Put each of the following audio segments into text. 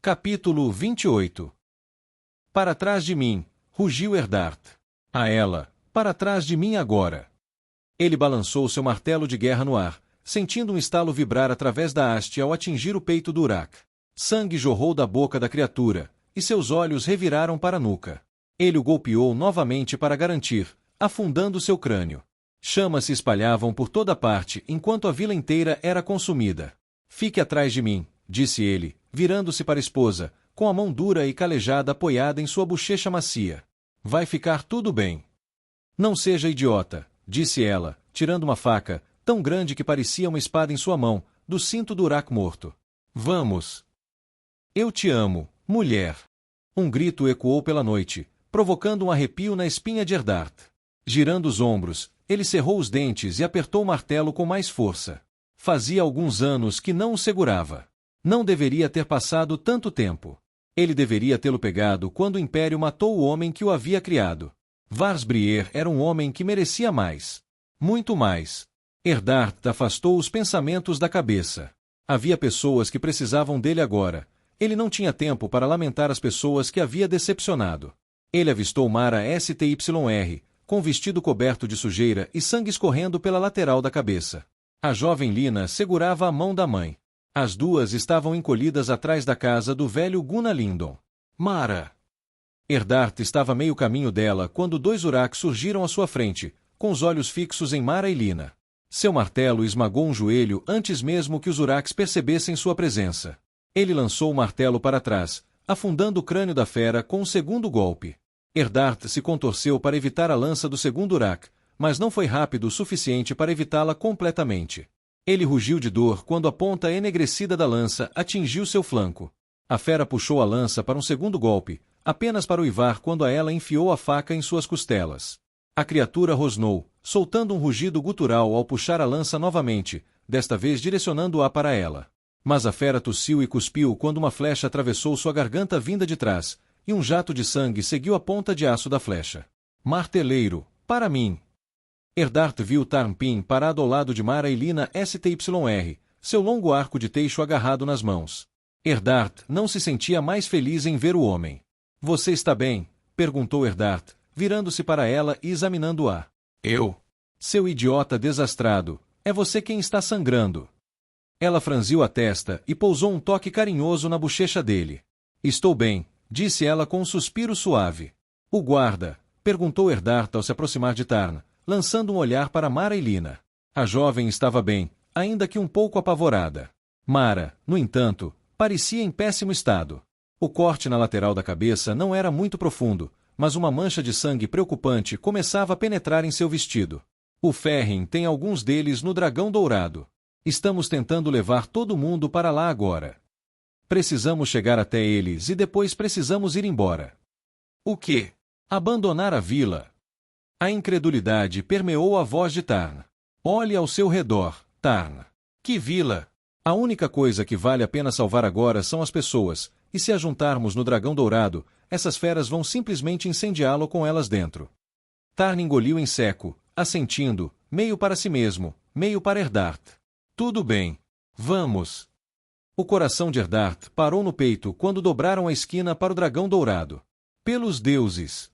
Capítulo 28. Para trás de mim, rugiu Erdart. A ela, para trás de mim agora. Ele balançou seu martelo de guerra no ar, sentindo um estalo vibrar através da haste ao atingir o peito do Uruk. Sangue jorrou da boca da criatura, e seus olhos reviraram para a nuca. Ele o golpeou novamente para garantir, afundando seu crânio. Chamas se espalhavam por toda parte enquanto a vila inteira era consumida. Fique atrás de mim, disse ele, virando-se para a esposa, com a mão dura e calejada apoiada em sua bochecha macia. Vai ficar tudo bem. Não seja idiota, disse ela, tirando uma faca, tão grande que parecia uma espada em sua mão, do cinto do Uruk morto. Vamos. Eu te amo, mulher. Um grito ecoou pela noite, provocando um arrepio na espinha de Erdart. Girando os ombros, ele cerrou os dentes e apertou o martelo com mais força. Fazia alguns anos que não o segurava. Não deveria ter passado tanto tempo. Ele deveria tê-lo pegado quando o Império matou o homem que o havia criado. Vars Brier era um homem que merecia mais. Muito mais. Erdart afastou os pensamentos da cabeça. Havia pessoas que precisavam dele agora. Ele não tinha tempo para lamentar as pessoas que havia decepcionado. Ele avistou Mara Styr, com vestido coberto de sujeira e sangue escorrendo pela lateral da cabeça. A jovem Lina segurava a mão da mãe. As duas estavam encolhidas atrás da casa do velho Gunnar Lindon. Mara! Erdart estava meio caminho dela quando dois Uruk surgiram à sua frente, com os olhos fixos em Mara e Lina. Seu martelo esmagou um joelho antes mesmo que os Uruks percebessem sua presença. Ele lançou o martelo para trás, afundando o crânio da fera com um segundo golpe. Erdart se contorceu para evitar a lança do segundo Uruk, mas não foi rápido o suficiente para evitá-la completamente. Ele rugiu de dor quando a ponta enegrecida da lança atingiu seu flanco. A fera puxou a lança para um segundo golpe, apenas para uivar quando a ela enfiou a faca em suas costelas. A criatura rosnou, soltando um rugido gutural ao puxar a lança novamente, desta vez direcionando-a para ela. Mas a fera tossiu e cuspiu quando uma flecha atravessou sua garganta vinda de trás, e um jato de sangue seguiu a ponta de aço da flecha. Marteleiro, para mim! Erdart viu Tarnpin parado ao lado de Mara e Lina Styr, seu longo arco de teixo agarrado nas mãos. Erdart não se sentia mais feliz em ver o homem. Você está bem? Perguntou Erdart, virando-se para ela e examinando-a. Eu? Seu idiota desastrado, é você quem está sangrando. Ela franziu a testa e pousou um toque carinhoso na bochecha dele. Estou bem, disse ela com um suspiro suave. O guarda? Perguntou Erdart ao se aproximar de Tarn, lançando um olhar para Mara e Lina. A jovem estava bem, ainda que um pouco apavorada. Mara, no entanto, parecia em péssimo estado. O corte na lateral da cabeça não era muito profundo, mas uma mancha de sangue preocupante começava a penetrar em seu vestido. O Ferrin tem alguns deles no Dragão Dourado. Estamos tentando levar todo mundo para lá agora. Precisamos chegar até eles e depois precisamos ir embora. O quê? Abandonar a vila? A incredulidade permeou a voz de Tarn. Olhe ao seu redor, Tarn. Que vila? A única coisa que vale a pena salvar agora são as pessoas, e se a juntarmos no Dragão Dourado, essas feras vão simplesmente incendiá-lo com elas dentro. Tarn engoliu em seco, assentindo, meio para si mesmo, meio para Erdart. Tudo bem. Vamos. O coração de Erdart parou no peito quando dobraram a esquina para o Dragão Dourado. Pelos deuses!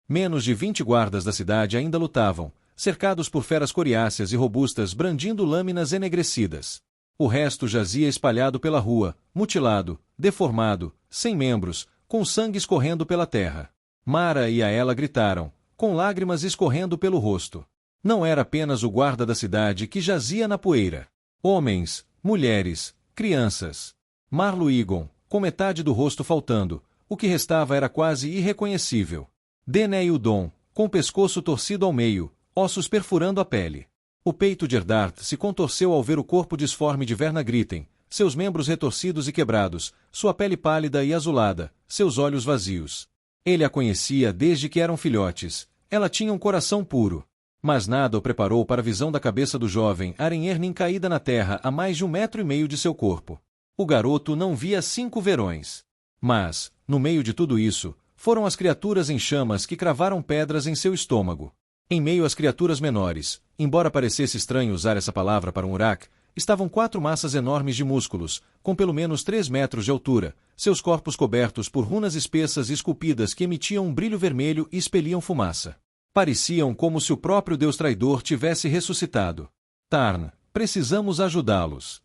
Menos de 20 guardas da cidade ainda lutavam, cercados por feras coriáceas e robustas brandindo lâminas enegrecidas. O resto jazia espalhado pela rua, mutilado, deformado, sem membros, com sangue escorrendo pela terra. Mara e a ela gritaram, com lágrimas escorrendo pelo rosto. Não era apenas o guarda da cidade que jazia na poeira. Homens, mulheres, crianças. Marluigon, com metade do rosto faltando, o que restava era quase irreconhecível. Deneildon, com o pescoço torcido ao meio, ossos perfurando a pele. O peito de Erdart se contorceu ao ver o corpo disforme de Verna Gritten, seus membros retorcidos e quebrados, sua pele pálida e azulada, seus olhos vazios. Ele a conhecia desde que eram filhotes. Ela tinha um coração puro. Mas nada o preparou para a visão da cabeça do jovem Arenhernin caída na terra a mais de 1,5 metros de seu corpo. O garoto não via 5 verões. Mas, no meio de tudo isso, foram as criaturas em chamas que cravaram pedras em seu estômago. Em meio às criaturas menores, embora parecesse estranho usar essa palavra para um Uruk, estavam 4 massas enormes de músculos, com pelo menos 3 metros de altura, seus corpos cobertos por runas espessas e esculpidas que emitiam um brilho vermelho e expeliam fumaça. Pareciam como se o próprio Deus traidor tivesse ressuscitado. Tarn, precisamos ajudá-los.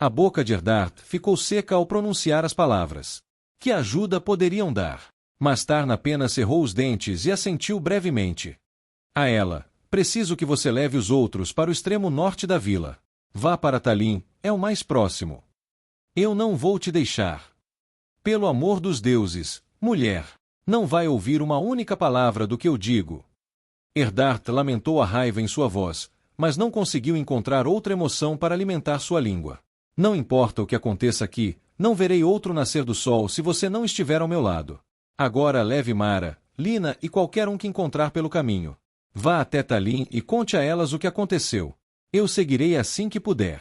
A boca de Eldar ficou seca ao pronunciar as palavras. Que ajuda poderiam dar? Mas Tarn apenas cerrou os dentes e assentiu brevemente. A ela, preciso que você leve os outros para o extremo norte da vila. Vá para Talim, é o mais próximo. Eu não vou te deixar. Pelo amor dos deuses, mulher, não vai ouvir uma única palavra do que eu digo. Eldar lamentou a raiva em sua voz, mas não conseguiu encontrar outra emoção para alimentar sua língua. Não importa o que aconteça aqui, não verei outro nascer do sol se você não estiver ao meu lado. Agora leve Mara, Lina e qualquer um que encontrar pelo caminho. Vá até Talim e conte a elas o que aconteceu. Eu seguirei assim que puder.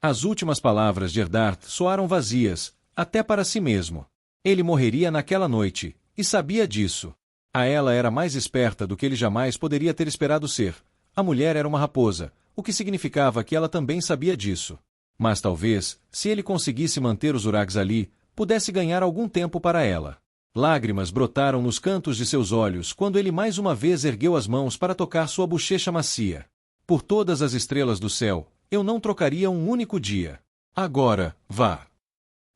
As últimas palavras de Eldar soaram vazias, até para si mesmo. Ele morreria naquela noite, e sabia disso. A ela era mais esperta do que ele jamais poderia ter esperado ser. A mulher era uma raposa, o que significava que ela também sabia disso. Mas talvez, se ele conseguisse manter os Urags ali, pudesse ganhar algum tempo para ela. Lágrimas brotaram nos cantos de seus olhos quando ele mais uma vez ergueu as mãos para tocar sua bochecha macia. Por todas as estrelas do céu, eu não trocaria um único dia. Agora, vá.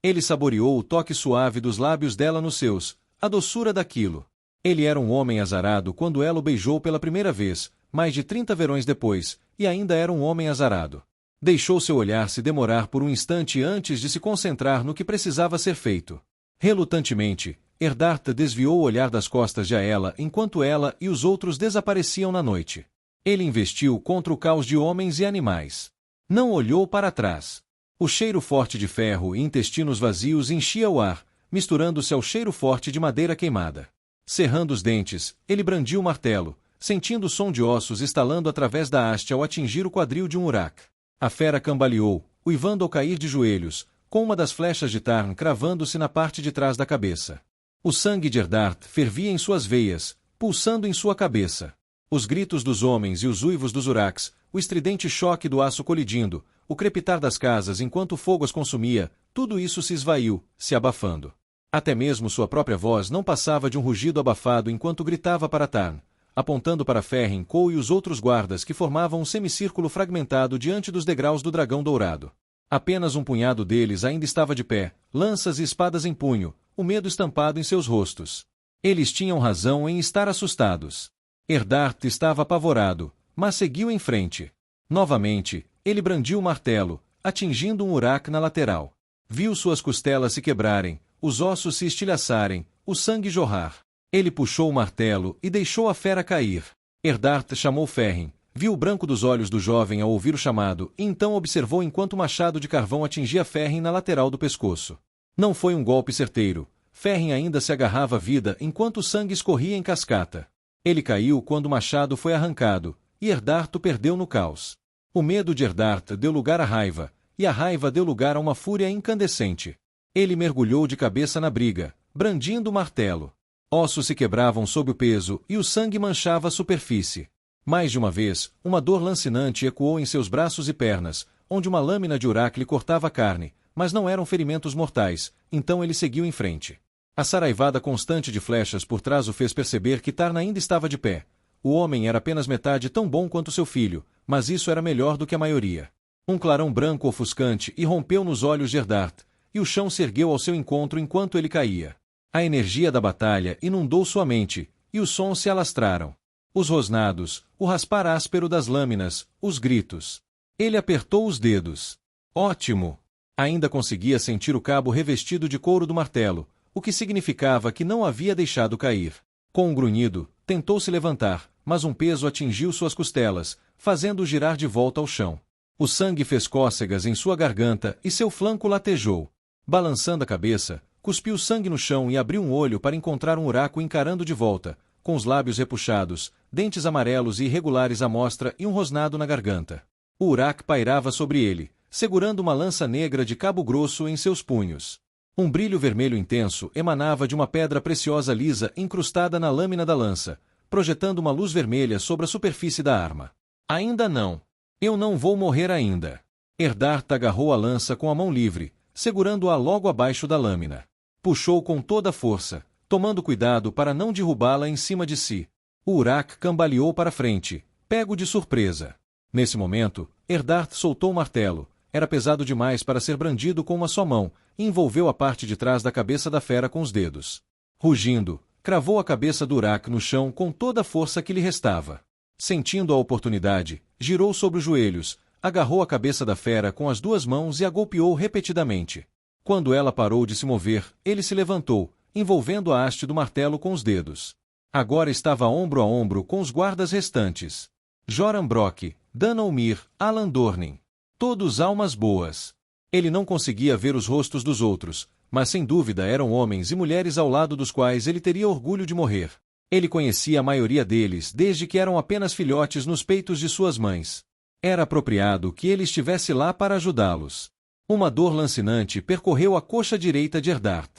Ele saboreou o toque suave dos lábios dela nos seus, a doçura daquilo. Ele era um homem azarado quando ela o beijou pela primeira vez, mais de 30 verões depois, e ainda era um homem azarado. Deixou seu olhar se demorar por um instante antes de se concentrar no que precisava ser feito. Relutantemente, Eldar desviou o olhar das costas de Aela enquanto ela e os outros desapareciam na noite. Ele investiu contra o caos de homens e animais. Não olhou para trás. O cheiro forte de ferro e intestinos vazios enchia o ar, misturando-se ao cheiro forte de madeira queimada. Cerrando os dentes, ele brandiu o martelo, sentindo o som de ossos estalando através da haste ao atingir o quadril de um Urak. A fera cambaleou, uivando ao cair de joelhos, com uma das flechas de Tarn cravando-se na parte de trás da cabeça. O sangue de Eldar fervia em suas veias, pulsando em sua cabeça. Os gritos dos homens e os uivos dos Uraks, o estridente choque do aço colidindo, o crepitar das casas enquanto o fogo as consumia, tudo isso se esvaiu, se abafando. Até mesmo sua própria voz não passava de um rugido abafado enquanto gritava para Tarn, apontando para Ferrin, Cole e os outros guardas que formavam um semicírculo fragmentado diante dos degraus do dragão dourado. Apenas um punhado deles ainda estava de pé, lanças e espadas em punho, o medo estampado em seus rostos. Eles tinham razão em estar assustados. Eldar estava apavorado, mas seguiu em frente. Novamente, ele brandiu o martelo, atingindo um Urak na lateral. Viu suas costelas se quebrarem, os ossos se estilhaçarem, o sangue jorrar. Ele puxou o martelo e deixou a fera cair. Eldar chamou Ferrin, viu o branco dos olhos do jovem ao ouvir o chamado e então observou enquanto o machado de carvão atingia Ferrin na lateral do pescoço. Não foi um golpe certeiro. Ferrin ainda se agarrava à vida enquanto o sangue escorria em cascata. Ele caiu quando o machado foi arrancado, e Eldar perdeu no caos. O medo de Eldar deu lugar à raiva, e a raiva deu lugar a uma fúria incandescente. Ele mergulhou de cabeça na briga, brandindo o martelo. Ossos se quebravam sob o peso e o sangue manchava a superfície. Mais de uma vez, uma dor lancinante ecoou em seus braços e pernas, onde uma lâmina de Urak lhe cortava a carne, mas não eram ferimentos mortais, então ele seguiu em frente. A saraivada constante de flechas por trás o fez perceber que Tarn ainda estava de pé. O homem era apenas metade tão bom quanto seu filho, mas isso era melhor do que a maioria. Um clarão branco ofuscante irrompeu nos olhos de Eldar, e o chão se ergueu ao seu encontro enquanto ele caía. A energia da batalha inundou sua mente, e os sons se alastraram. Os rosnados, o raspar áspero das lâminas, os gritos. Ele apertou os dedos. Ótimo! Ainda conseguia sentir o cabo revestido de couro do martelo, o que significava que não havia deixado cair. Com um grunhido, tentou se levantar, mas um peso atingiu suas costelas, fazendo-o girar de volta ao chão. O sangue fez cócegas em sua garganta e seu flanco latejou. Balançando a cabeça, cuspiu sangue no chão e abriu um olho para encontrar um Uraco encarando de volta, com os lábios repuxados, dentes amarelos e irregulares à mostra e um rosnado na garganta. O Urak pairava sobre ele, segurando uma lança negra de cabo grosso em seus punhos. Um brilho vermelho intenso emanava de uma pedra preciosa lisa incrustada na lâmina da lança, projetando uma luz vermelha sobre a superfície da arma. Ainda não. Eu não vou morrer ainda. Erdart agarrou a lança com a mão livre, segurando-a logo abaixo da lâmina. Puxou com toda a força, tomando cuidado para não derrubá-la em cima de si. O Uruk cambaleou para frente, pego de surpresa. Nesse momento, Erdart soltou o martelo. Era pesado demais para ser brandido com uma só mão, e envolveu a parte de trás da cabeça da fera com os dedos. Rugindo, cravou a cabeça do Uruk no chão com toda a força que lhe restava. Sentindo a oportunidade, girou sobre os joelhos, agarrou a cabeça da fera com as duas mãos e a golpeou repetidamente. Quando ela parou de se mover, ele se levantou, envolvendo a haste do martelo com os dedos. Agora estava ombro a ombro com os guardas restantes. Joram Brock, Dan Ulmir, Alan Dornin. Todos almas boas. Ele não conseguia ver os rostos dos outros, mas sem dúvida eram homens e mulheres ao lado dos quais ele teria orgulho de morrer. Ele conhecia a maioria deles desde que eram apenas filhotes nos peitos de suas mães. Era apropriado que ele estivesse lá para ajudá-los. Uma dor lancinante percorreu a coxa direita de Erdart.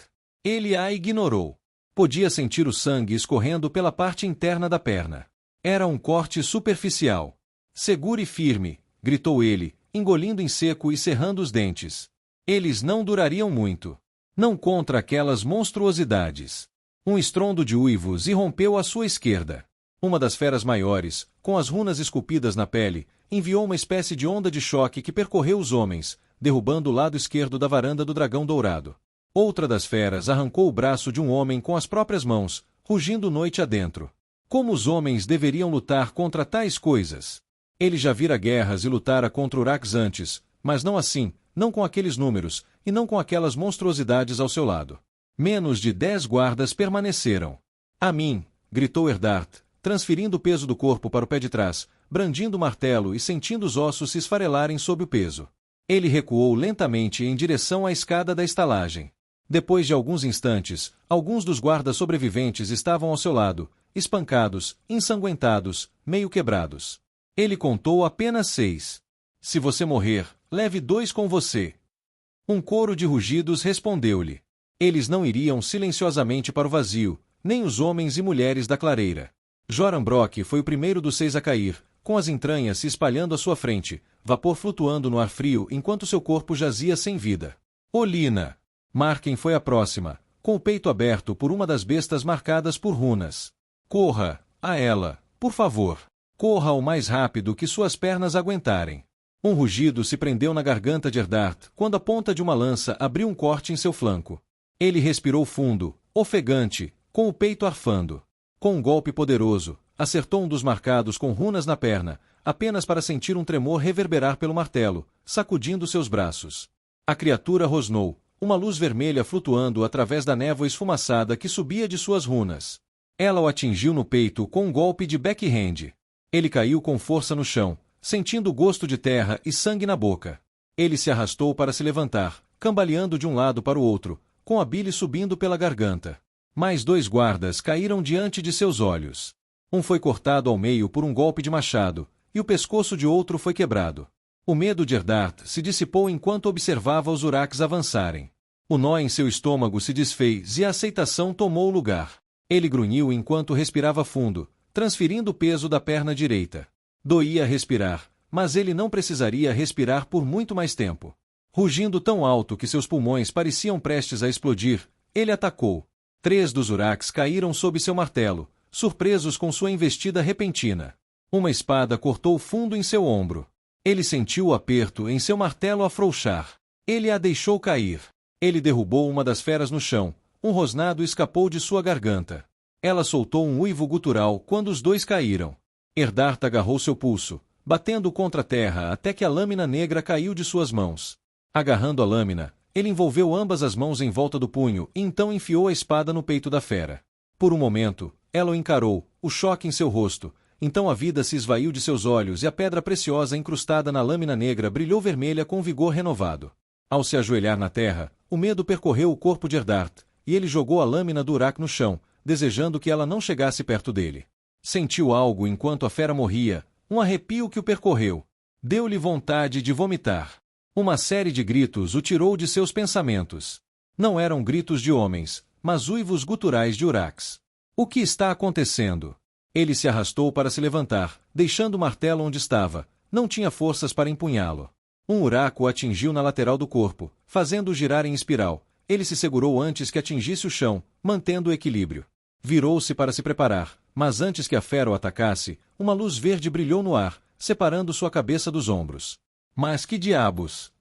Ele a ignorou. Podia sentir o sangue escorrendo pela parte interna da perna. Era um corte superficial. Segure firme, gritou ele, engolindo em seco e cerrando os dentes. Eles não durariam muito. Não contra aquelas monstruosidades. Um estrondo de uivos irrompeu à sua esquerda. Uma das feras maiores, com as runas esculpidas na pele, enviou uma espécie de onda de choque que percorreu os homens, derrubando o lado esquerdo da varanda do dragão dourado. Outra das feras arrancou o braço de um homem com as próprias mãos, rugindo noite adentro. Como os homens deveriam lutar contra tais coisas? Ele já vira guerras e lutara contra Uraks antes, mas não assim, não com aqueles números, e não com aquelas monstruosidades ao seu lado. Menos de 10 guardas permaneceram. A mim, gritou Erdart, transferindo o peso do corpo para o pé de trás, brandindo o martelo e sentindo os ossos se esfarelarem sob o peso. Ele recuou lentamente em direção à escada da estalagem. Depois de alguns instantes, alguns dos guardas sobreviventes estavam ao seu lado, espancados, ensanguentados, meio quebrados. Ele contou apenas 6. Se você morrer, leve 2 com você. Um coro de rugidos respondeu-lhe. Eles não iriam silenciosamente para o vazio, nem os homens e mulheres da clareira. Joram Brock foi o primeiro dos 6 a cair, com as entranhas se espalhando à sua frente, vapor flutuando no ar frio enquanto seu corpo jazia sem vida. Olina! Marken foi a próxima, com o peito aberto por uma das bestas marcadas por runas. Corra, a ela, por favor. Corra o mais rápido que suas pernas aguentarem. Um rugido se prendeu na garganta de Erdart quando a ponta de uma lança abriu um corte em seu flanco. Ele respirou fundo, ofegante, com o peito arfando. Com um golpe poderoso, acertou um dos marcados com runas na perna, apenas para sentir um tremor reverberar pelo martelo, sacudindo seus braços. A criatura rosnou, uma luz vermelha flutuando através da névoa esfumaçada que subia de suas runas. Ela o atingiu no peito com um golpe de backhand. Ele caiu com força no chão, sentindo o gosto de terra e sangue na boca. Ele se arrastou para se levantar, cambaleando de um lado para o outro, com a bile subindo pela garganta. Mais 2 guardas caíram diante de seus olhos. Um foi cortado ao meio por um golpe de machado, e o pescoço de outro foi quebrado. O medo de Erdart se dissipou enquanto observava os Uraks avançarem. O nó em seu estômago se desfez e a aceitação tomou lugar. Ele grunhiu enquanto respirava fundo, transferindo o peso da perna direita. Doía respirar, mas ele não precisaria respirar por muito mais tempo. Rugindo tão alto que seus pulmões pareciam prestes a explodir, ele atacou. 3 dos Uraks caíram sob seu martelo, surpresos com sua investida repentina. Uma espada cortou fundo em seu ombro. Ele sentiu o aperto em seu martelo afrouxar. Ele a deixou cair. Ele derrubou uma das feras no chão. Um rosnado escapou de sua garganta. Ela soltou um uivo gutural quando os 2 caíram. Erdart agarrou seu pulso, batendo contra a terra até que a lâmina negra caiu de suas mãos. Agarrando a lâmina, ele envolveu ambas as mãos em volta do punho e então enfiou a espada no peito da fera. Por um momento, ela o encarou, o choque em seu rosto. Então a vida se esvaiu de seus olhos e a pedra preciosa incrustada na lâmina negra brilhou vermelha com vigor renovado. Ao se ajoelhar na terra, o medo percorreu o corpo de Erdart, e ele jogou a lâmina do Uruk no chão, desejando que ela não chegasse perto dele. Sentiu algo enquanto a fera morria, um arrepio que o percorreu. Deu-lhe vontade de vomitar. Uma série de gritos o tirou de seus pensamentos. Não eram gritos de homens, mas uivos guturais de Uraks. O que está acontecendo? Ele se arrastou para se levantar, deixando o martelo onde estava. Não tinha forças para empunhá-lo. Um uraque o atingiu na lateral do corpo, fazendo-o girar em espiral. Ele se segurou antes que atingisse o chão, mantendo o equilíbrio. Virou-se para se preparar, mas antes que a fera o atacasse, uma luz verde brilhou no ar, separando sua cabeça dos ombros. Mas que diabos!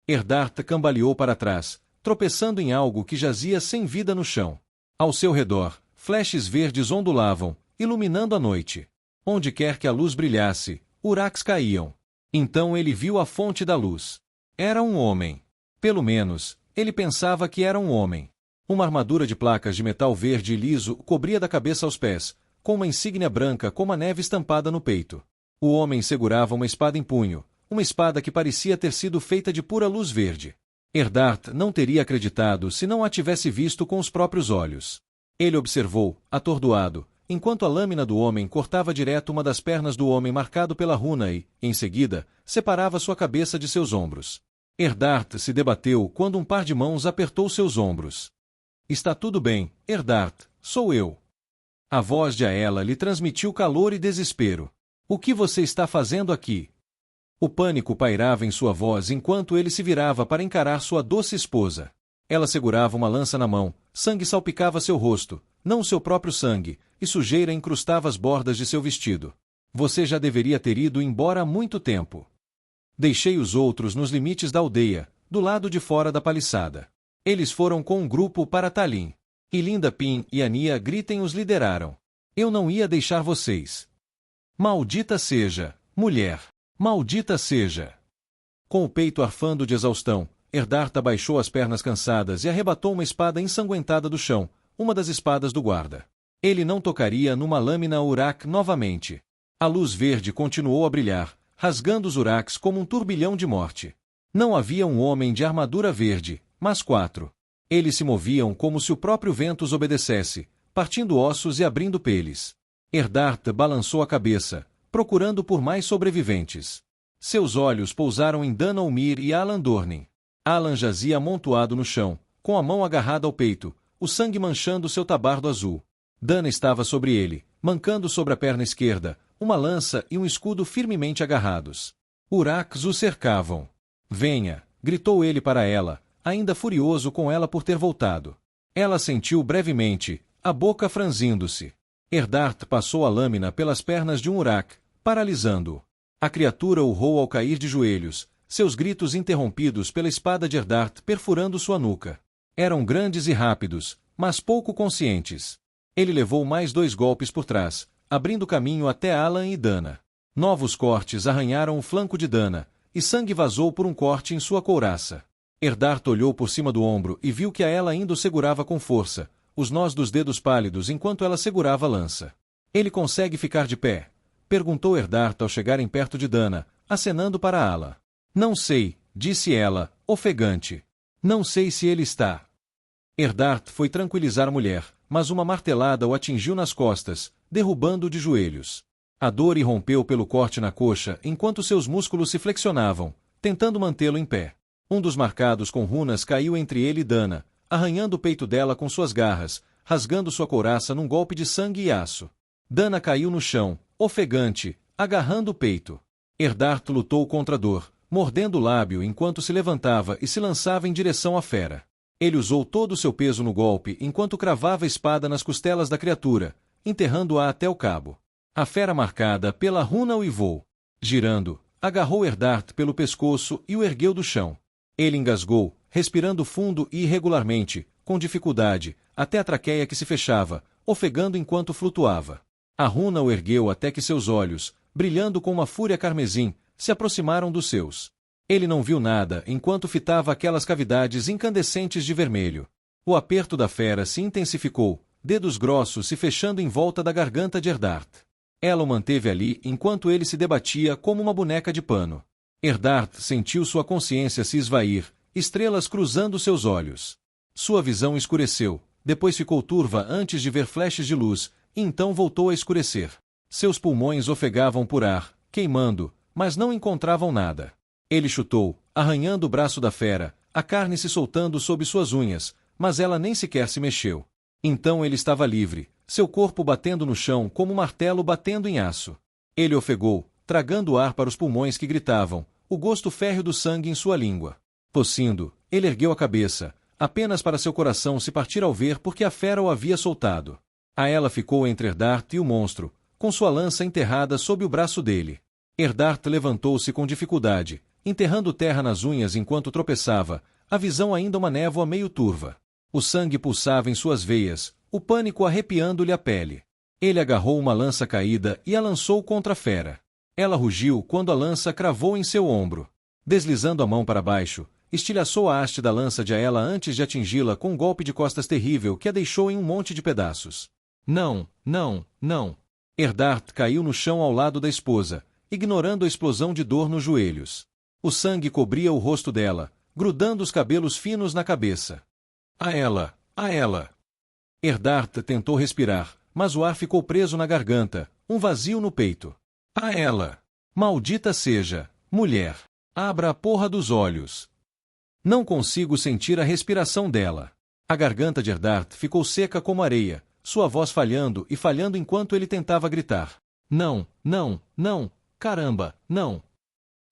Eldar cambaleou para trás, tropeçando em algo que jazia sem vida no chão. Ao seu redor, flashes verdes ondulavam, iluminando a noite. Onde quer que a luz brilhasse, uraques caíam. Então ele viu a fonte da luz. Era um homem. Pelo menos, ele pensava que era um homem. Uma armadura de placas de metal verde e liso o cobria da cabeça aos pés, com uma insígnia branca como a neve estampada no peito. O homem segurava uma espada em punho, uma espada que parecia ter sido feita de pura luz verde. Eldar não teria acreditado se não a tivesse visto com os próprios olhos. Ele observou, atordoado, enquanto a lâmina do homem cortava direto uma das pernas do homem marcado pela runa e, em seguida, separava sua cabeça de seus ombros. Eldar se debateu quando um par de mãos apertou seus ombros. Está tudo bem, Eldar, sou eu. A voz de Aela lhe transmitiu calor e desespero. O que você está fazendo aqui? O pânico pairava em sua voz enquanto ele se virava para encarar sua doce esposa. Ela segurava uma lança na mão, sangue salpicava seu rosto, não seu próprio sangue, e sujeira encrustava as bordas de seu vestido. Você já deveria ter ido embora há muito tempo. Deixei os outros nos limites da aldeia, do lado de fora da paliçada. Eles foram com um grupo para Talim. E Linda Pin e Ania Gritem os lideraram. Eu não ia deixar vocês. Maldita seja, mulher! Maldita seja! Com o peito arfando de exaustão, Eldar abaixou as pernas cansadas e arrebatou uma espada ensanguentada do chão, uma das espadas do guarda. Ele não tocaria numa lâmina uraque novamente. A luz verde continuou a brilhar, rasgando os uraques como um turbilhão de morte. Não havia um homem de armadura verde, mas 4. Eles se moviam como se o próprio vento os obedecesse, partindo ossos e abrindo peles. Eldar balançou a cabeça, procurando por mais sobreviventes. Seus olhos pousaram em Dana Umir e Alan Dornin. Alan jazia amontoado no chão, com a mão agarrada ao peito, o sangue manchando seu tabardo azul. Dana estava sobre ele, mancando sobre a perna esquerda, uma lança e um escudo firmemente agarrados. Uraques o cercavam. Venha, gritou ele para ela, ainda furioso com ela por ter voltado. Ela sentiu brevemente, a boca franzindo-se. Eldar passou a lâmina pelas pernas de um uraque, paralisando-o. A criatura urrou ao cair de joelhos, seus gritos interrompidos pela espada de Eldar perfurando sua nuca. Eram grandes e rápidos, mas pouco conscientes. Ele levou mais 2 golpes por trás, abrindo caminho até Alan e Dana. Novos cortes arranharam o flanco de Dana, e sangue vazou por um corte em sua couraça. Eldar olhou por cima do ombro e viu que Aela ainda o segurava com força, os nós dos dedos pálidos enquanto ela segurava a lança. Ele consegue ficar de pé? Perguntou Eldar ao chegarem perto de Dana, acenando para Ala. Não sei, disse ela, ofegante. Não sei se ele está. Eldar foi tranquilizar a mulher, mas uma martelada o atingiu nas costas, derrubando-o de joelhos. A dor irrompeu pelo corte na coxa enquanto seus músculos se flexionavam, tentando mantê-lo em pé. Um dos marcados com runas caiu entre ele e Dana, arranhando o peito dela com suas garras, rasgando sua couraça num golpe de sangue e aço. Dana caiu no chão, ofegante, agarrando o peito. Eldar lutou contra a dor, mordendo o lábio enquanto se levantava e se lançava em direção à fera. Ele usou todo o seu peso no golpe enquanto cravava a espada nas costelas da criatura, enterrando-a até o cabo. A fera marcada pela runa uivou. Girando, agarrou Eldar pelo pescoço e o ergueu do chão. Ele engasgou, respirando fundo e irregularmente, com dificuldade, até a traqueia que se fechava, ofegando enquanto flutuava. A runa o ergueu até que seus olhos, brilhando com uma fúria carmesim, se aproximaram dos seus. Ele não viu nada enquanto fitava aquelas cavidades incandescentes de vermelho. O aperto da fera se intensificou, dedos grossos se fechando em volta da garganta de Eldar. Ela o manteve ali enquanto ele se debatia como uma boneca de pano. Eldar sentiu sua consciência se esvair, estrelas cruzando seus olhos. Sua visão escureceu, depois ficou turva antes de ver flashes de luz, e então voltou a escurecer. Seus pulmões ofegavam por ar, queimando, mas não encontravam nada. Ele chutou, arranhando o braço da fera, a carne se soltando sob suas unhas, mas ela nem sequer se mexeu. Então ele estava livre, seu corpo batendo no chão como um martelo batendo em aço. Ele ofegou, tragando ar para os pulmões que gritavam, o gosto férreo do sangue em sua língua. Tossindo, ele ergueu a cabeça, apenas para seu coração se partir ao ver porque a fera o havia soltado. A ela ficou entre Eardard e o monstro, com sua lança enterrada sob o braço dele. Eardard levantou-se com dificuldade, enterrando terra nas unhas enquanto tropeçava, a visão ainda uma névoa meio turva. O sangue pulsava em suas veias, o pânico arrepiando-lhe a pele. Ele agarrou uma lança caída e a lançou contra a fera. Ela rugiu quando a lança cravou em seu ombro. Deslizando a mão para baixo, estilhaçou a haste da lança de Aela antes de atingi-la com um golpe de costas terrível que a deixou em um monte de pedaços. Não, não, não. Eardard caiu no chão ao lado da esposa, ignorando a explosão de dor nos joelhos. O sangue cobria o rosto dela, grudando os cabelos finos na cabeça. Aela! Aela! Eardard tentou respirar, mas o ar ficou preso na garganta, um vazio no peito. Aela! Maldita seja, mulher! Abra a porra dos olhos! Não consigo sentir a respiração dela. A garganta de Eardard ficou seca como areia, sua voz falhando e falhando enquanto ele tentava gritar. Não, não, não, caramba, não!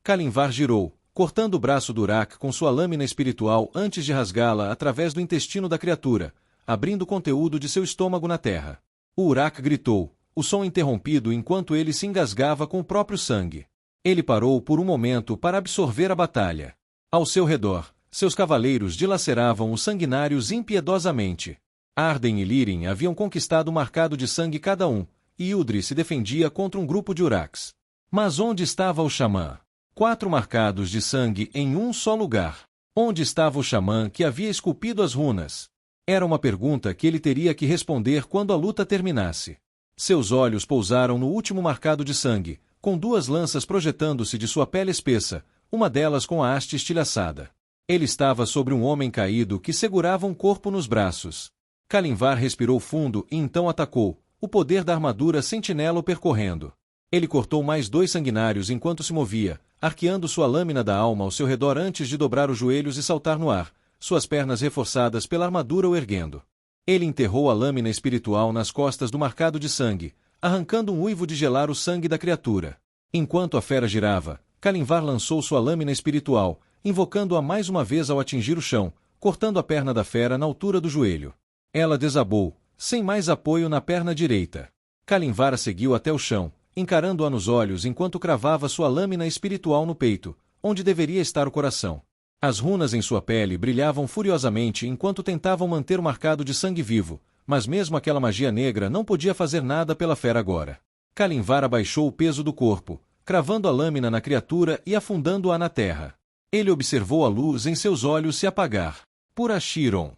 Kalimvar girou, cortando o braço do Urak com sua lâmina espiritual antes de rasgá-la através do intestino da criatura, abrindo o conteúdo de seu estômago na terra. O Urak gritou, o som interrompido enquanto ele se engasgava com o próprio sangue. Ele parou por um momento para absorver a batalha. Ao seu redor, seus cavaleiros dilaceravam os sanguinários impiedosamente. Arden e Lirin haviam conquistado um marcado de sangue cada um, e Ildri se defendia contra um grupo de Uraks. Mas onde estava o xamã? 4 marcados de sangue em um só lugar. Onde estava o xamã que havia esculpido as runas? Era uma pergunta que ele teria que responder quando a luta terminasse. Seus olhos pousaram no último marcado de sangue, com 2 lanças projetando-se de sua pele espessa, uma delas com a haste estilhaçada. Ele estava sobre um homem caído que segurava um corpo nos braços. Kalimvar respirou fundo e então atacou, o poder da armadura sentinela o percorrendo. Ele cortou mais 2 sanguinários enquanto se movia, arqueando sua lâmina da alma ao seu redor antes de dobrar os joelhos e saltar no ar, suas pernas reforçadas pela armadura o erguendo. Ele enterrou a lâmina espiritual nas costas do marcado de sangue, arrancando um uivo de gelar o sangue da criatura. Enquanto a fera girava, Kalimvar lançou sua lâmina espiritual, invocando-a mais uma vez ao atingir o chão, cortando a perna da fera na altura do joelho. Ela desabou, sem mais apoio na perna direita. Kalimvar a seguiu até o chão, encarando-a nos olhos enquanto cravava sua lâmina espiritual no peito, onde deveria estar o coração. As runas em sua pele brilhavam furiosamente enquanto tentavam manter o marcado de sangue vivo, mas mesmo aquela magia negra não podia fazer nada pela fera agora. Kalimvar abaixou o peso do corpo, cravando a lâmina na criatura e afundando-a na terra. Ele observou a luz em seus olhos se apagar. Por Achiron.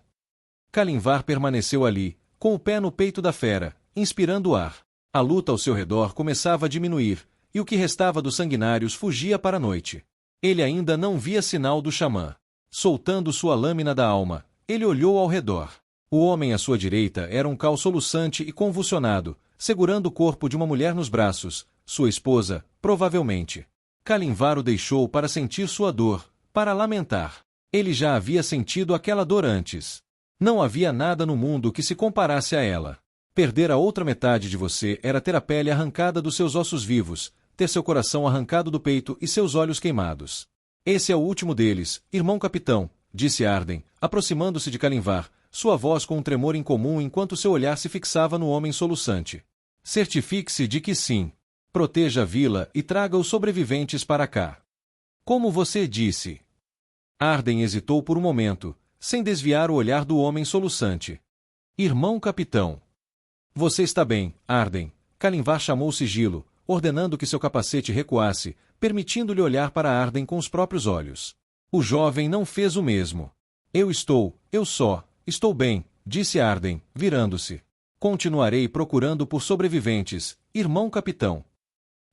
Kalimvar permaneceu ali, com o pé no peito da fera, inspirando o ar. A luta ao seu redor começava a diminuir, e o que restava dos sanguinários fugia para a noite. Ele ainda não via sinal do xamã. Soltando sua lâmina da alma, ele olhou ao redor. O homem à sua direita era um cal soluçante e convulsionado, segurando o corpo de uma mulher nos braços, sua esposa, provavelmente. Kalimvar o deixou para sentir sua dor, para lamentar. Ele já havia sentido aquela dor antes. Não havia nada no mundo que se comparasse a ela. Perder a outra metade de você era ter a pele arrancada dos seus ossos vivos, ter seu coração arrancado do peito e seus olhos queimados. Esse é o último deles, irmão capitão, disse Arden, aproximando-se de Kalimvar, sua voz com um tremor incomum enquanto seu olhar se fixava no homem soluçante. Certifique-se de que sim. Proteja a vila e traga os sobreviventes para cá. Como você disse. Arden hesitou por um momento, sem desviar o olhar do homem soluçante. Irmão capitão. Você está bem, Arden. Kalimvar chamou o sigilo, ordenando que seu capacete recuasse, permitindo-lhe olhar para Arden com os próprios olhos. O jovem não fez o mesmo. Estou bem, disse Arden, virando-se. Continuarei procurando por sobreviventes, irmão capitão.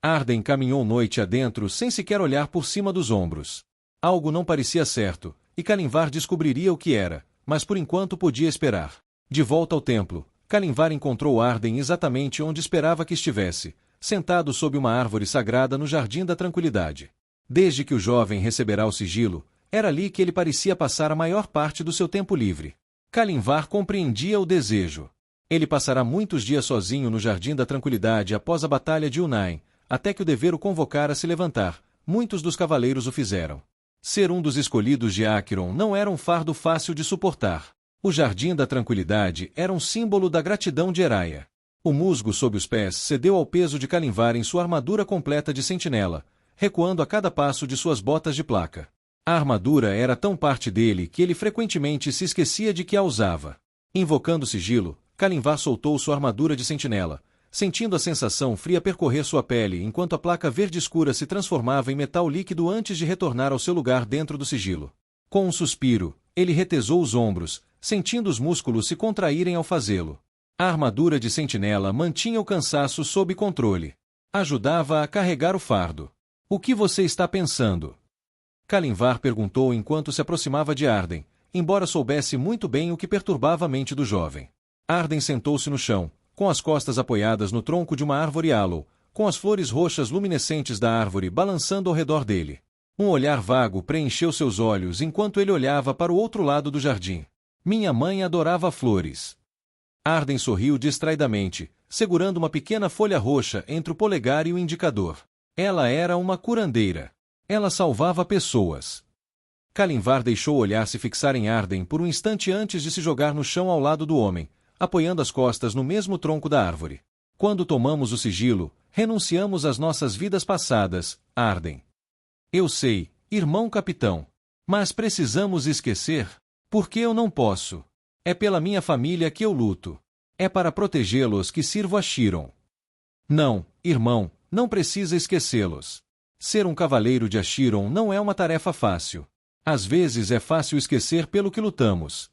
Arden caminhou noite adentro sem sequer olhar por cima dos ombros. Algo não parecia certo, e Kalimvar descobriria o que era, mas por enquanto podia esperar. De volta ao templo, Kalimvar encontrou Arden exatamente onde esperava que estivesse, sentado sob uma árvore sagrada no Jardim da Tranquilidade. Desde que o jovem receberá o sigilo, era ali que ele parecia passar a maior parte do seu tempo livre. Kalimvar compreendia o desejo. Ele passará muitos dias sozinho no Jardim da Tranquilidade após a Batalha de Unain, até que o dever o convocar a se levantar, muitos dos cavaleiros o fizeram. Ser um dos escolhidos de Acheron não era um fardo fácil de suportar. O Jardim da Tranquilidade era um símbolo da gratidão de Heraia. O musgo sob os pés cedeu ao peso de Kalimvar em sua armadura completa de sentinela, recuando a cada passo de suas botas de placa. A armadura era tão parte dele que ele frequentemente se esquecia de que a usava. Invocando sigilo, Kalimvar soltou sua armadura de sentinela, sentindo a sensação fria percorrer sua pele enquanto a placa verde escura se transformava em metal líquido antes de retornar ao seu lugar dentro do sigilo. Com um suspiro, ele retesou os ombros, sentindo os músculos se contraírem ao fazê-lo. A armadura de sentinela mantinha o cansaço sob controle. Ajudava a carregar o fardo. O que você está pensando? Kalimvar perguntou enquanto se aproximava de Arden, embora soubesse muito bem o que perturbava a mente do jovem. Arden sentou-se no chão, com as costas apoiadas no tronco de uma árvore aloe, com as flores roxas luminescentes da árvore balançando ao redor dele. Um olhar vago preencheu seus olhos enquanto ele olhava para o outro lado do jardim. Minha mãe adorava flores. Arden sorriu distraidamente, segurando uma pequena folha roxa entre o polegar e o indicador. Ela era uma curandeira. Ela salvava pessoas. Kalimvar deixou o olhar se fixar em Arden por um instante antes de se jogar no chão ao lado do homem, apoiando as costas no mesmo tronco da árvore. Quando tomamos o sigilo, renunciamos às nossas vidas passadas, Arden. Eu sei, irmão capitão. Mas precisamos esquecer? Porque eu não posso. É pela minha família que eu luto. É para protegê-los que sirvo a Chiron. Não, irmão, não precisa esquecê-los. Ser um cavaleiro de Achiron não é uma tarefa fácil. Às vezes é fácil esquecer pelo que lutamos.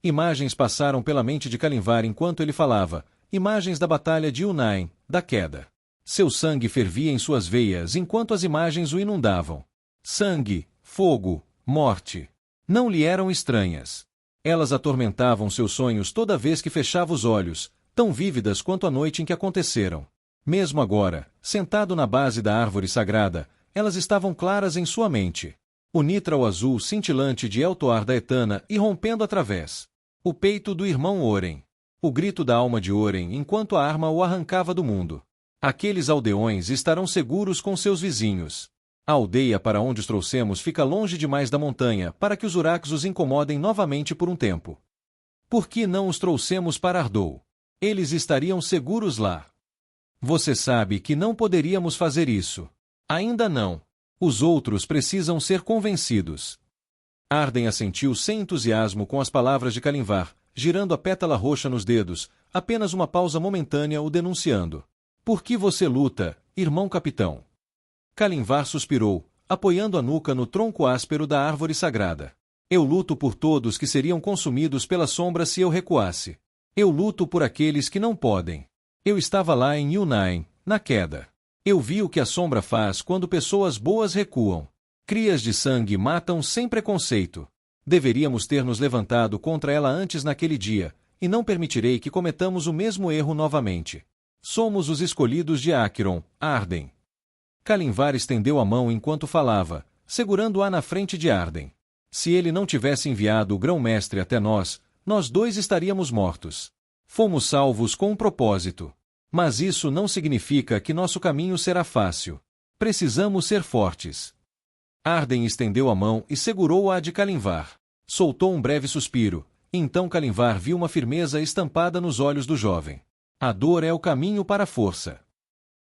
Imagens passaram pela mente de Kalimvar enquanto ele falava, imagens da batalha de Yunnain, da queda. Seu sangue fervia em suas veias enquanto as imagens o inundavam. Sangue, fogo, morte. Não lhe eram estranhas. Elas atormentavam seus sonhos toda vez que fechava os olhos, tão vívidas quanto a noite em que aconteceram. Mesmo agora, sentado na base da árvore sagrada, elas estavam claras em sua mente. O nitral azul cintilante de Eltoar da Etana irrompendo através. O peito do irmão Oren. O grito da alma de Oren enquanto a arma o arrancava do mundo. Aqueles aldeões estarão seguros com seus vizinhos. A aldeia para onde os trouxemos fica longe demais da montanha para que os Urax os incomodem novamente por um tempo. Por que não os trouxemos para Ardou? Eles estariam seguros lá. Você sabe que não poderíamos fazer isso. Ainda não. Os outros precisam ser convencidos. Arden assentiu sem entusiasmo com as palavras de Kalimvar, girando a pétala roxa nos dedos, apenas uma pausa momentânea o denunciando. Por que você luta, irmão capitão? Kalimvar suspirou, apoiando a nuca no tronco áspero da árvore sagrada. Eu luto por todos que seriam consumidos pela sombra se eu recuasse. Eu luto por aqueles que não podem. Eu estava lá em Yunnain, na queda. Eu vi o que a sombra faz quando pessoas boas recuam. Crias de sangue matam sem preconceito. Deveríamos ter nos levantado contra ela antes naquele dia, e não permitirei que cometamos o mesmo erro novamente. Somos os escolhidos de Acheron, Arden. Kalimvar estendeu a mão enquanto falava, segurando-a na frente de Arden. Se ele não tivesse enviado o grão-mestre até nós, nós dois estaríamos mortos. Fomos salvos com um propósito. Mas isso não significa que nosso caminho será fácil. Precisamos ser fortes. Arden estendeu a mão e segurou-a de Kalimvar. Soltou um breve suspiro, e então Kalimvar viu uma firmeza estampada nos olhos do jovem. A dor é o caminho para a força.